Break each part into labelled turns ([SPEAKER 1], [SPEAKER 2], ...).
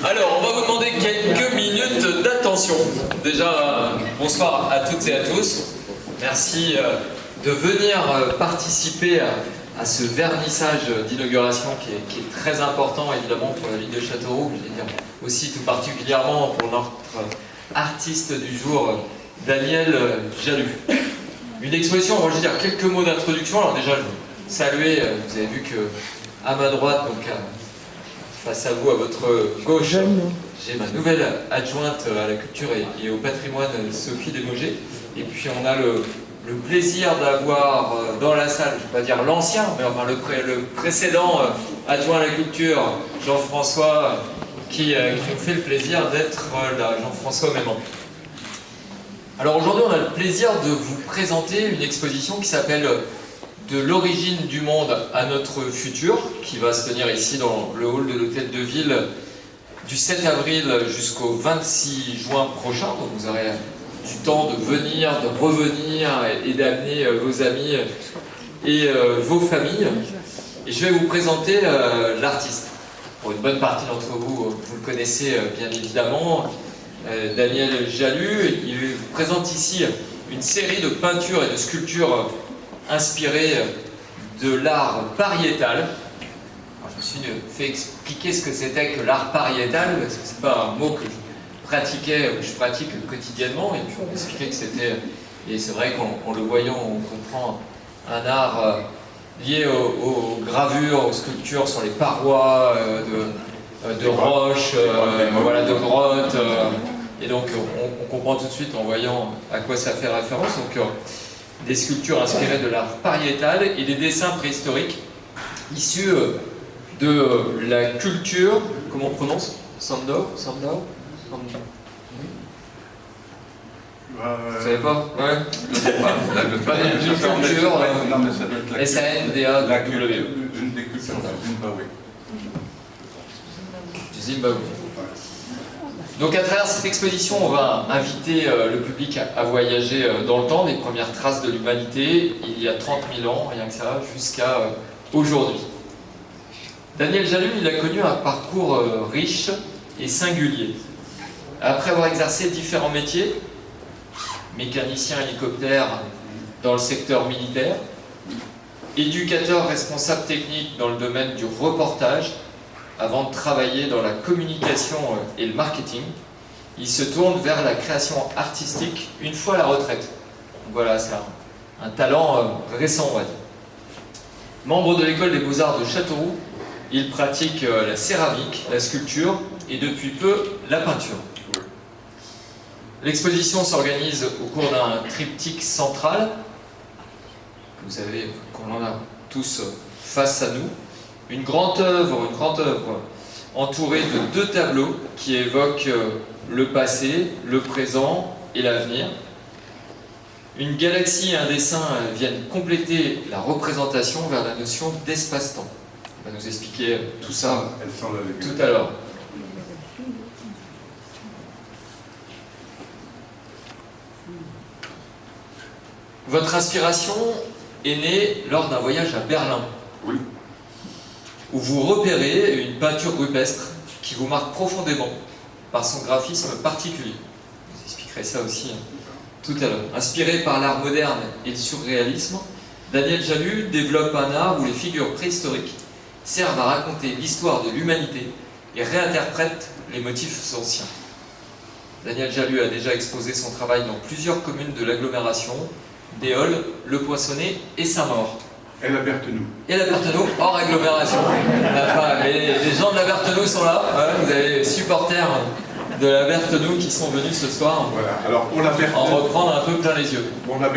[SPEAKER 1] Alors, on va vous demander quelques minutes d'attention. Déjà, bonsoir à toutes et à tous. Merci de venir participer à ce vernissage d'inauguration qui est très important, évidemment, pour la ville de Châteauroux, je vais dire aussi tout particulièrement pour notre artiste du jour, Daniel Jalut. Une exposition, on va juste dire quelques mots d'introduction. Alors déjà, je vous saluer, vous avez vu que à ma droite, donc face à vous, à votre gauche, j'ai ma nouvelle adjointe à la culture et au patrimoine, Sophie Desmogés. Et puis on a le plaisir d'avoir dans la salle, je ne vais pas dire l'ancien, mais enfin le précédent adjoint à la culture, Jean-François, qui nous fait le plaisir d'être là, Jean-François Mémon. Alors aujourd'hui, on a le plaisir de vous présenter une exposition qui s'appelle De l'origine du monde à notre futur, qui va se tenir ici dans le hall de l'Hôtel de Ville du 7 avril jusqu'au 26 juin prochain. Donc vous aurez du temps de venir, de revenir et d'amener vos amis et vos familles. Et je vais vous présenter l'artiste. Pour une bonne partie d'entre vous, vous le connaissez bien évidemment, Daniel Jalut. Il vous présente ici une série de peintures et de sculptures inspirées de l'art pariétal. Alors, je me suis fait expliquer ce que c'était que l'art pariétal, parce que c'est pas un mot que je pratique quotidiennement, et puis on m'expliquait que c'était, et c'est vrai qu'en le voyant, on comprend un art lié aux gravures, aux sculptures sur les parois de roches, voilà, de grottes, et donc on comprend tout de suite en voyant à quoi ça fait référence. Donc, des sculptures inspirées de l'art pariétal et des dessins préhistoriques issus de la culture, comment on prononce? Sandor? Vous savez pas? Ouais. Je sais pas. Une culture, S-A-N-D-A-W. Du Zimbabwe. Donc à travers cette exposition, on va inviter le public à voyager dans le temps, des premières traces de l'humanité, il y a 30 000 ans, rien que ça, jusqu'à aujourd'hui. Daniel Jalut, il a connu un parcours riche et singulier. Après avoir exercé différents métiers, mécanicien hélicoptère dans le secteur militaire, éducateur responsable technique dans le domaine du reportage, avant de travailler dans la communication et le marketing, il se tourne vers la création artistique une fois à la retraite. Donc voilà, c'est un talent récent, on va dire. Membre de l'école des beaux-arts de Châteauroux, il pratique la céramique, la sculpture et depuis peu la peinture. L'exposition s'organise au cours d'un triptyque central, que vous savez qu'on en a tous face à nous. Une grande œuvre entourée de 2 tableaux qui évoquent le passé, le présent et l'avenir. Une galaxie et un dessin viennent compléter la représentation vers la notion d'espace-temps. On va nous expliquer tout ça tout à l'heure. Votre inspiration est née lors d'un voyage à Berlin.
[SPEAKER 2] Oui.
[SPEAKER 1] Où vous repérez une peinture rupestre qui vous marque profondément par son graphisme particulier. Je vous expliquerai ça aussi tout à l'heure. Inspiré par l'art moderne et le surréalisme, Daniel Jalut développe un art où les figures préhistoriques servent à raconter l'histoire de l'humanité et réinterprètent les motifs anciens. Daniel Jalut a déjà exposé son travail dans plusieurs communes de l'agglomération, Déol, Le Poinçonnet et Saint-Maur.
[SPEAKER 2] Et la Berthenoux.
[SPEAKER 1] Et la Berthenoux, hors agglomération. Enfin, les gens de la Berthenoux sont là. Voilà, vous avez les supporters de la Berthenoux qui sont venus ce soir.
[SPEAKER 2] Voilà. Alors pour la Berthenoux,
[SPEAKER 1] en reprendre un peu plein les yeux.
[SPEAKER 2] Pour la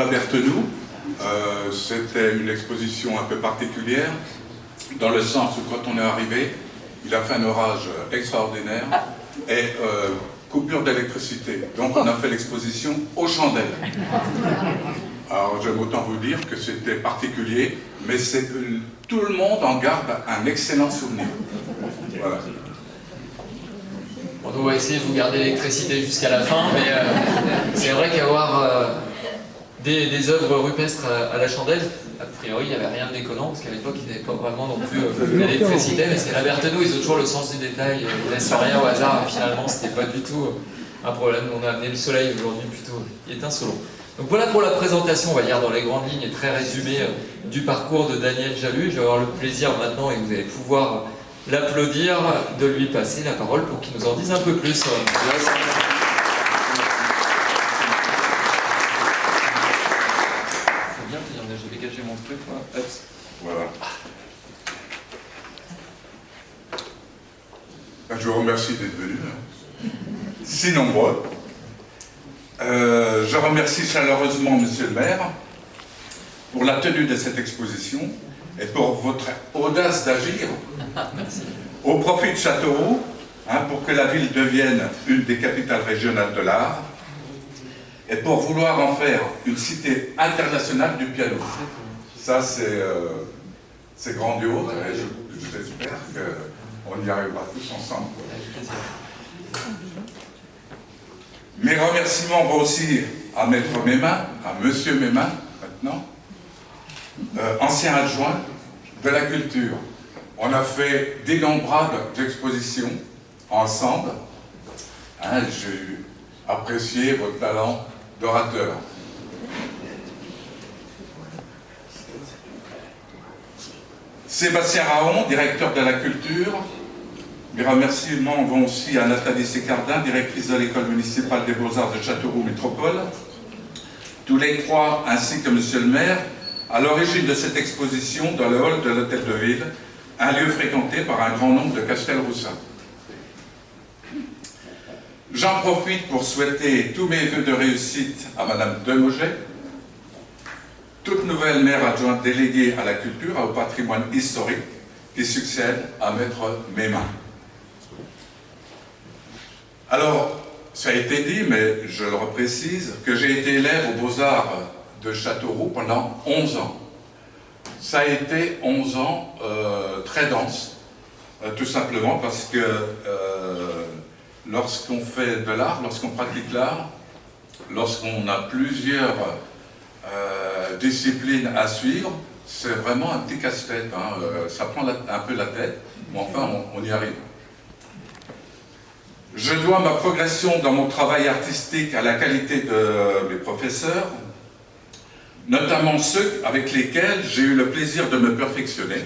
[SPEAKER 2] Berthenoux, c'était une exposition un peu particulière, dans le sens où quand on est arrivé, il a fait un orage extraordinaire et coupure d'électricité. Donc on a fait l'exposition aux chandelles. Alors j'aime autant vous dire que c'était particulier, mais tout le monde en garde un excellent souvenir. Voilà.
[SPEAKER 1] On va essayer de vous garder l'électricité jusqu'à la fin, mais c'est vrai qu'avoir des œuvres rupestres à la chandelle priori, il n'y avait rien de déconnant, parce qu'à l'époque, il n'y avait pas vraiment non plus d'électricité, mais c'est la Berthelot, ils ont toujours le sens du détail, ils ne laissent rien au hasard, et finalement, c'était pas du tout un problème. On a amené le soleil aujourd'hui plutôt étincelant. Donc voilà pour la présentation, on va dire dans les grandes lignes et très résumé du parcours de Daniel Jalut. Je vais avoir le plaisir maintenant, et vous allez pouvoir l'applaudir, de lui passer la parole pour qu'il nous en dise un peu plus. J'ai dégagé mon truc, moi.
[SPEAKER 2] Voilà. Je vous remercie d'être venus, si nombreux. Je remercie chaleureusement Monsieur le maire pour la tenue de cette exposition et pour votre audace d'agir au profit de Châteauroux, pour que la ville devienne une des capitales régionales de l'art et pour vouloir en faire une cité internationale du piano. Ça, c'est grandiose et j'espère qu'on y arrivera tous ensemble. Mes remerciements vont aussi à Maître Mémin, à Monsieur Mémin maintenant, ancien adjoint de la culture. On a fait d'innombrables expositions ensemble. J'ai apprécié votre talent d'orateur. Sébastien Raon, directeur de la culture. Mes remerciements vont aussi à Nathalie Sécardin, directrice de l'école municipale des Beaux-Arts de Châteauroux Métropole. Tous les trois, ainsi que Monsieur le maire, à l'origine de cette exposition dans le hall de l'hôtel de ville, un lieu fréquenté par un grand nombre de Castelroussins. J'en profite pour souhaiter tous mes vœux de réussite à Madame Demauget, toute nouvelle maire adjointe déléguée à la culture et au patrimoine historique qui succède à Maître Mémin. Alors, ça a été dit, mais je le reprécise, que j'ai été élève aux Beaux-Arts de Châteauroux pendant 11 ans. Ça a été 11 ans très dense, tout simplement parce que lorsqu'on fait de l'art, lorsqu'on pratique l'art, lorsqu'on a plusieurs disciplines à suivre, c'est vraiment un petit casse-tête. Ça prend un peu la tête, mais enfin, on y arrive. Je dois ma progression dans mon travail artistique à la qualité de mes professeurs, notamment ceux avec lesquels j'ai eu le plaisir de me perfectionner.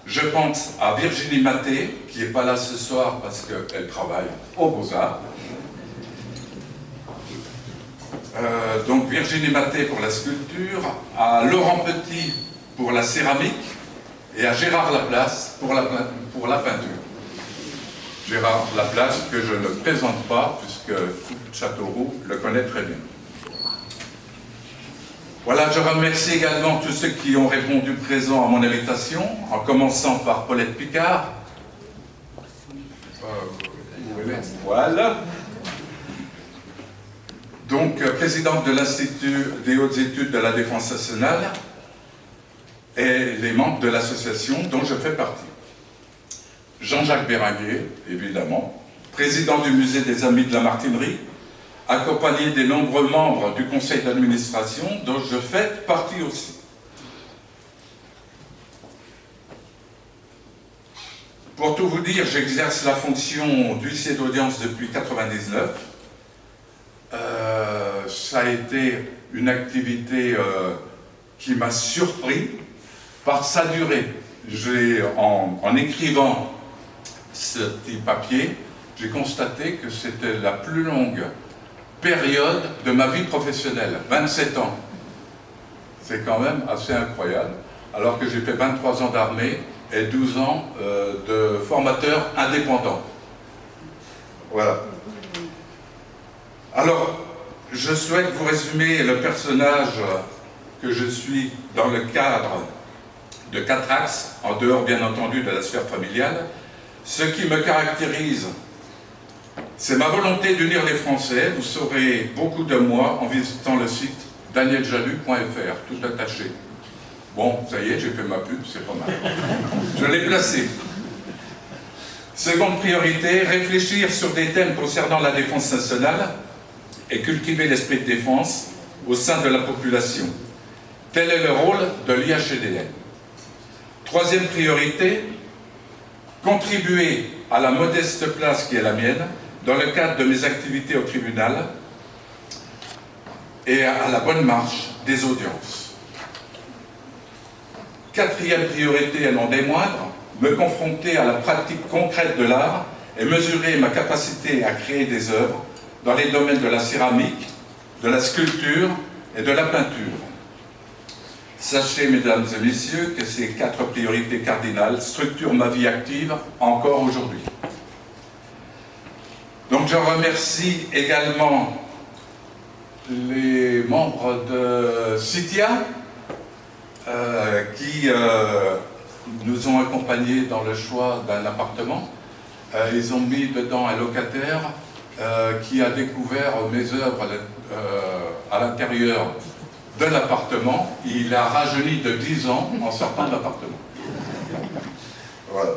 [SPEAKER 2] Je pense à Virginie Maté, qui n'est pas là ce soir parce qu'elle travaille aux Beaux-Arts. Donc Virginie Maté pour la sculpture, à Laurent Petit pour la céramique et à Gérard Laplace pour la peinture. Gérard Laplace, que je ne présente pas, puisque tout Châteauroux le connaît très bien. Voilà, je remercie également tous ceux qui ont répondu présent à mon invitation, en commençant par Paulette Picard. Voilà. Donc, présidente de l'Institut des hautes études de la défense nationale, et les membres de l'association dont je fais partie. Jean-Jacques Béringuer, évidemment, président du musée des Amis de la Martinerie, accompagné des nombreux membres du conseil d'administration dont je fais partie aussi. Pour tout vous dire, j'exerce la fonction d'huissier d'audience depuis 1999. Ça a été une activité qui m'a surpris par sa durée. En écrivant ce petit papier, j'ai constaté que c'était la plus longue période de ma vie professionnelle, 27 ans. C'est quand même assez incroyable, alors que j'ai fait 23 ans d'armée et 12 ans de formateur indépendant. Voilà. Alors, je souhaite vous résumer le personnage que je suis dans le cadre de 4 axes, en dehors bien entendu de la sphère familiale. Ce qui me caractérise, c'est ma volonté d'unir les Français. Vous saurez beaucoup de moi en visitant le site danieljalut.fr, tout attaché. Bon, ça y est, j'ai fait ma pub, c'est pas mal. Je l'ai placé. Seconde priorité, réfléchir sur des thèmes concernant la défense nationale et cultiver l'esprit de défense au sein de la population. Tel est le rôle de l'IHEDN. Troisième priorité, contribuer à la modeste place qui est la mienne dans le cadre de mes activités au tribunal et à la bonne marche des audiences. Quatrième priorité, et non des moindres, me confronter à la pratique concrète de l'art et mesurer ma capacité à créer des œuvres dans les domaines de la céramique, de la sculpture et de la peinture. Sachez, mesdames et messieurs, que ces 4 priorités cardinales structurent ma vie active encore aujourd'hui. Donc je remercie également les membres de CITIA qui nous ont accompagnés dans le choix d'un appartement. Ils ont mis dedans un locataire qui a découvert mes œuvres à l'intérieur de l'appartement. Il a rajeuni de 10 ans en sortant de l'appartement. Voilà.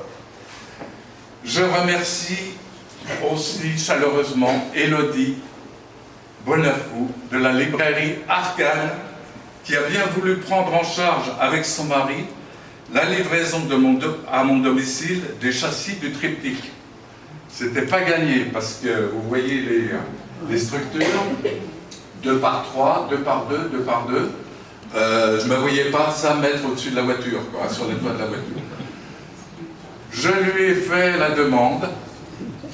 [SPEAKER 2] Je remercie aussi chaleureusement Élodie Bonafou de la librairie Arcane qui a bien voulu prendre en charge avec son mari la livraison à mon domicile des châssis du triptyque. C'était pas gagné parce que vous voyez les structures 2 par 3, 2 par 2, 2 par 2. Je ne me voyais pas ça mettre au-dessus de la voiture, quoi, sur les toits de la voiture. Je lui ai fait la demande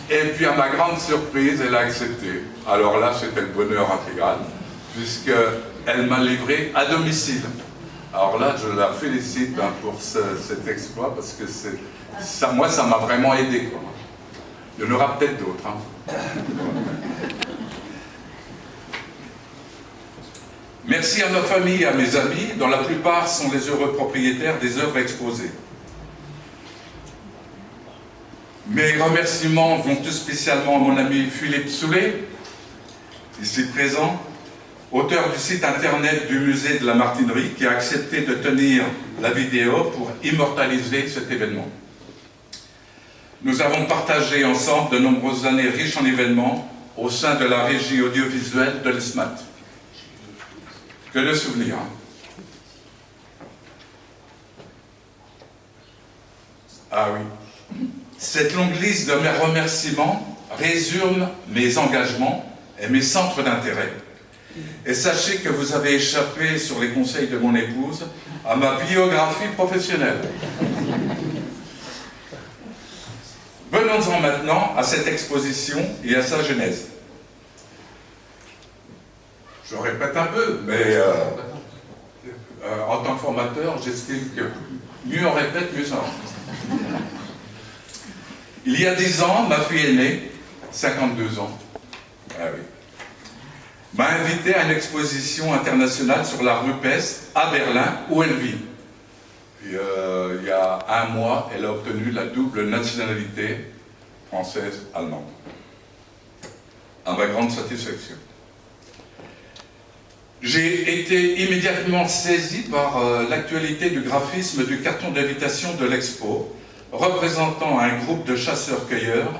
[SPEAKER 2] et puis à ma grande surprise, elle a accepté. Alors là, c'était le bonheur intégral puisqu'elle m'a livré à domicile. Alors là, je la félicite pour cet exploit parce que moi, ça m'a vraiment aidé, quoi. Il y en aura peut-être d'autres. Hein. Merci à ma famille et à mes amis, dont la plupart sont les heureux propriétaires des œuvres exposées. Mes remerciements vont tout spécialement à mon ami Philippe Soulet, ici présent, auteur du site internet du musée de la Martinerie, qui a accepté de tenir la vidéo pour immortaliser cet événement. Nous avons partagé ensemble de nombreuses années riches en événements au sein de la régie audiovisuelle de l'ESMAT. Que de souvenirs. Ah oui. Cette longue liste de mes remerciements résume mes engagements et mes centres d'intérêt. Et sachez que vous avez échappé, sur les conseils de mon épouse, à ma biographie professionnelle. Venons-en maintenant à cette exposition et à sa genèse. Je répète un peu, mais en tant que formateur, j'estime que mieux on répète, mieux ça va. Il y a 10 ans, ma fille aînée, 52 ans, ah oui, m'a invité à une exposition internationale sur l'art rupestre à Berlin, où elle vit. Et, il y a 1 mois, elle a obtenu la double nationalité française-allemande. À ma grande satisfaction. J'ai été immédiatement saisi par l'actualité du graphisme du carton d'invitation de l'expo, représentant un groupe de chasseurs-cueilleurs,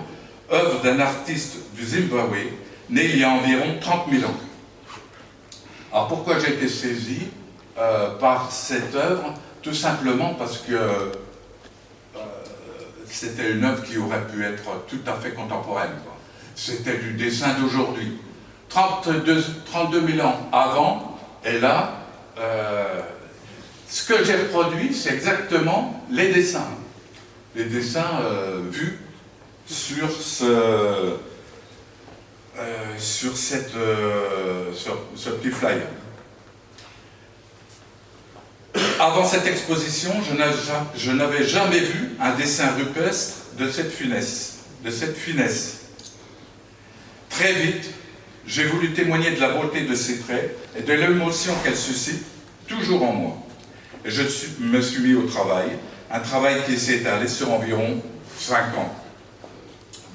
[SPEAKER 2] œuvre d'un artiste du Zimbabwe, né il y a environ 30 000 ans. Alors pourquoi j'ai été saisi par cette œuvre? Tout simplement parce que c'était une œuvre qui aurait pu être tout à fait contemporaine. C'était du dessin d'aujourd'hui. 32 000 ans avant, et là, ce que j'ai reproduit, c'est exactement les dessins. Les dessins vus sur ce petit flyer. Avant cette exposition, je n'avais jamais vu un dessin rupestre de cette finesse. Très vite, j'ai voulu témoigner de la beauté de ses traits et de l'émotion qu'elle suscite toujours en moi. Et je me suis mis au travail, un travail qui s'est étalé sur environ 5 ans.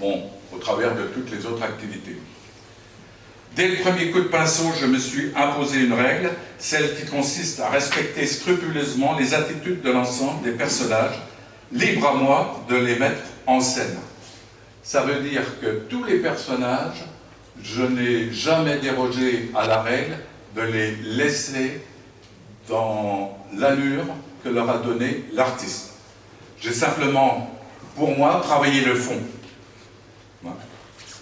[SPEAKER 2] Bon, au travers de toutes les autres activités. Dès le premier coup de pinceau, je me suis imposé une règle, celle qui consiste à respecter scrupuleusement les attitudes de l'ensemble des personnages, libre à moi de les mettre en scène. Ça veut dire que tous les personnages, je n'ai jamais dérogé à la règle de les laisser dans l'allure que leur a donné l'artiste. J'ai simplement, pour moi, travaillé le fond.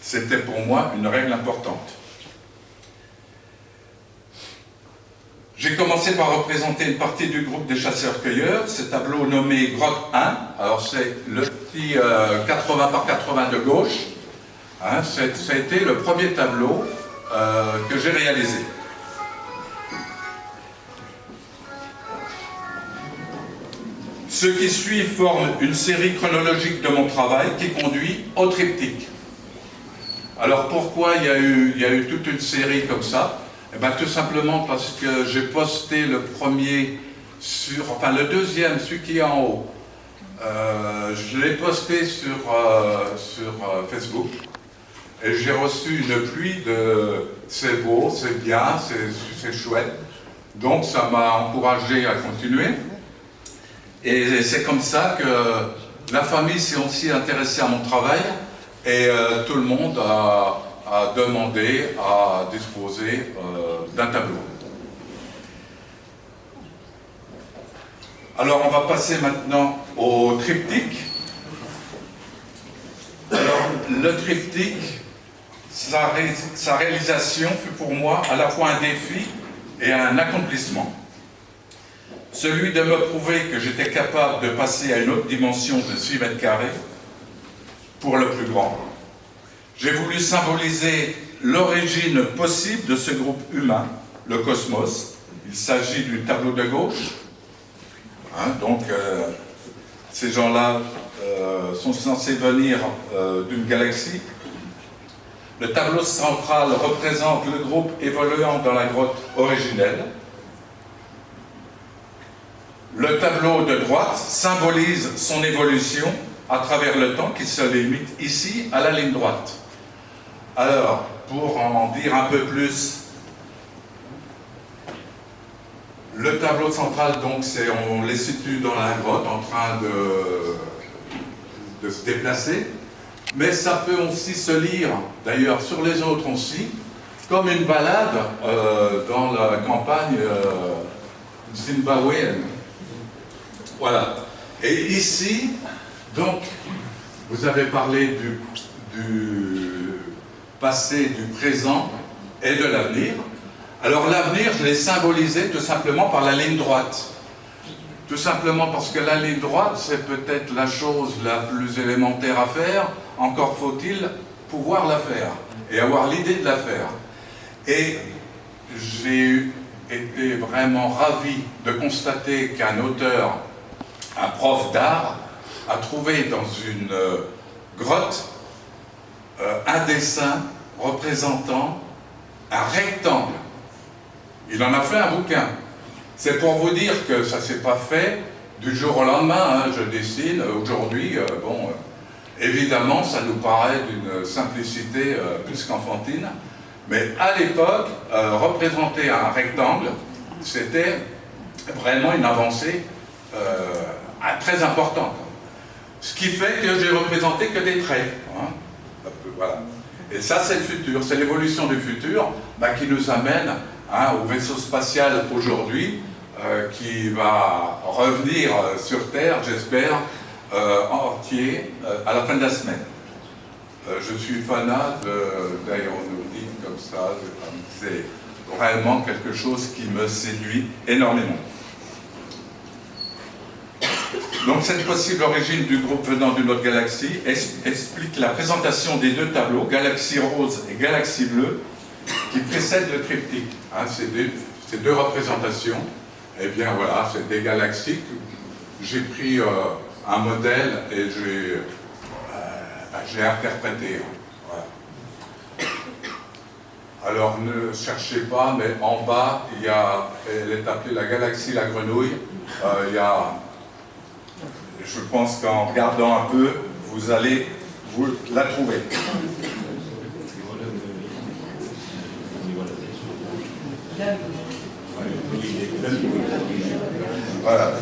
[SPEAKER 2] C'était pour moi une règle importante. J'ai commencé par représenter une partie du groupe des chasseurs-cueilleurs, ce tableau nommé Grotte 1. Alors c'est le petit 80 par 80 de gauche. Hein, ça a été le premier tableau que j'ai réalisé. Ceux qui suivent forment une série chronologique de mon travail qui conduit au triptyque. Alors pourquoi il y a eu toute une série comme ça? Eh bien, tout simplement parce que j'ai posté le premier enfin le deuxième, celui qui est en haut. Je l'ai posté sur Facebook et j'ai reçu une pluie de c'est beau, c'est bien, c'est chouette. Donc ça m'a encouragé à continuer. Et c'est comme ça que la famille s'est aussi intéressée à mon travail et tout le monde a demandé à disposer d'un tableau. Alors on va passer maintenant au triptyque. Alors le triptyque, sa réalisation fut pour moi à la fois un défi et un accomplissement. Celui de me prouver que j'étais capable de passer à une autre dimension de 6 mètres carrés pour le plus grand. J'ai voulu symboliser l'origine possible de ce groupe humain, le cosmos. Il s'agit du tableau de gauche. Hein, donc, ces gens-là sont censés venir d'une galaxie. Le tableau central représente le groupe évoluant dans la grotte originelle. Le tableau de droite symbolise son évolution à travers le temps qui se limite ici à la ligne droite. Alors, pour en dire un peu plus, le tableau central, donc, on les situe dans la grotte en train de se déplacer, mais ça peut aussi se lire, d'ailleurs sur les autres aussi, comme une balade dans la campagne zimbabwéenne. Voilà. Et ici, donc, vous avez parlé du passé, du présent et de l'avenir. Alors l'avenir, je l'ai symbolisé tout simplement par la ligne droite. Tout simplement parce que la ligne droite, c'est peut-être la chose la plus élémentaire à faire, encore faut-il pouvoir la faire et avoir l'idée de la faire. Et j'ai été vraiment ravi de constater qu'un auteur, un prof d'art, a trouvé dans une grotte un dessin représentant un rectangle. Il en a fait un bouquin. C'est pour vous dire que ça ne s'est pas fait du jour au lendemain. Hein. Je dessine aujourd'hui, évidemment, ça nous paraît d'une simplicité plus qu'enfantine, mais à l'époque, représenter un rectangle, c'était vraiment une avancée très importante. Ce qui fait que j'ai représenté que des traits. Hein. Voilà. Et ça, c'est le futur, c'est l'évolution du futur qui nous amène au vaisseau spatial aujourd'hui, qui va revenir sur Terre, j'espère, entier à la fin de la semaine. Je suis fanat d'aéronautique comme ça, c'est vraiment quelque chose qui me séduit énormément. Donc cette possible origine du groupe venant d'une autre galaxie explique la présentation des deux tableaux, Galaxie Rose et Galaxie Bleue, qui précèdent le triptyque. Hein, ces deux représentations, eh bien voilà, c'est des galaxies. J'ai pris un modèle et j'ai interprété. Voilà. Alors ne cherchez pas, mais en bas, elle est appelée la galaxie La Grenouille. Je pense qu'en regardant un peu, vous allez la trouver. Voilà.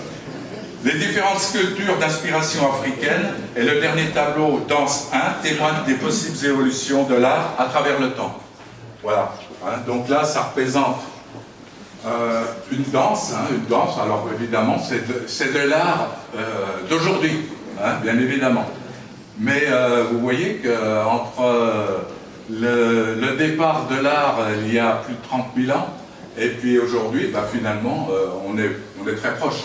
[SPEAKER 2] Les différentes sculptures d'inspiration africaine et le dernier tableau, Danse 1, témoignent des possibles évolutions de l'art à travers le temps. Voilà. Hein, donc là, ça représente une danse, alors évidemment c'est de l'art d'aujourd'hui, hein, bien évidemment. Mais vous voyez qu'entre le départ de l'art il y a plus de 30 000 ans, et puis aujourd'hui, finalement, on est très proche.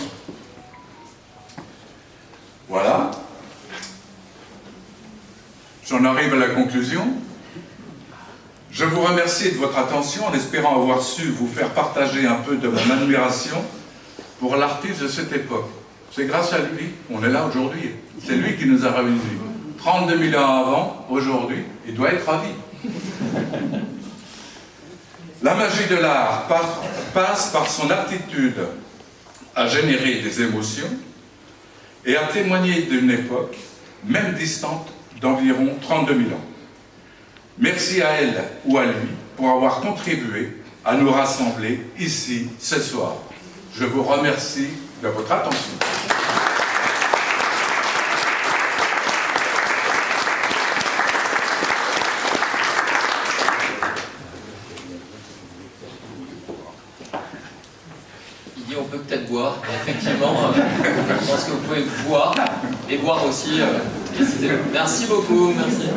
[SPEAKER 2] Voilà. J'en arrive à la conclusion. Je vous remercie de votre attention en espérant avoir su vous faire partager un peu de mon admiration pour l'artiste de cette époque. C'est grâce à lui qu'on est là aujourd'hui. C'est lui qui nous a réunis. 32 000 ans avant, aujourd'hui, il doit être ravi. La magie de l'art passe par son aptitude à générer des émotions et à témoigner d'une époque, même distante, d'environ 32 000 ans. Merci à elle ou à lui pour avoir contribué à nous rassembler ici, ce soir. Je vous remercie de votre attention.
[SPEAKER 1] Il dit on peut peut-être boire, effectivement, je pense que vous pouvez boire et boire aussi. Merci beaucoup, merci.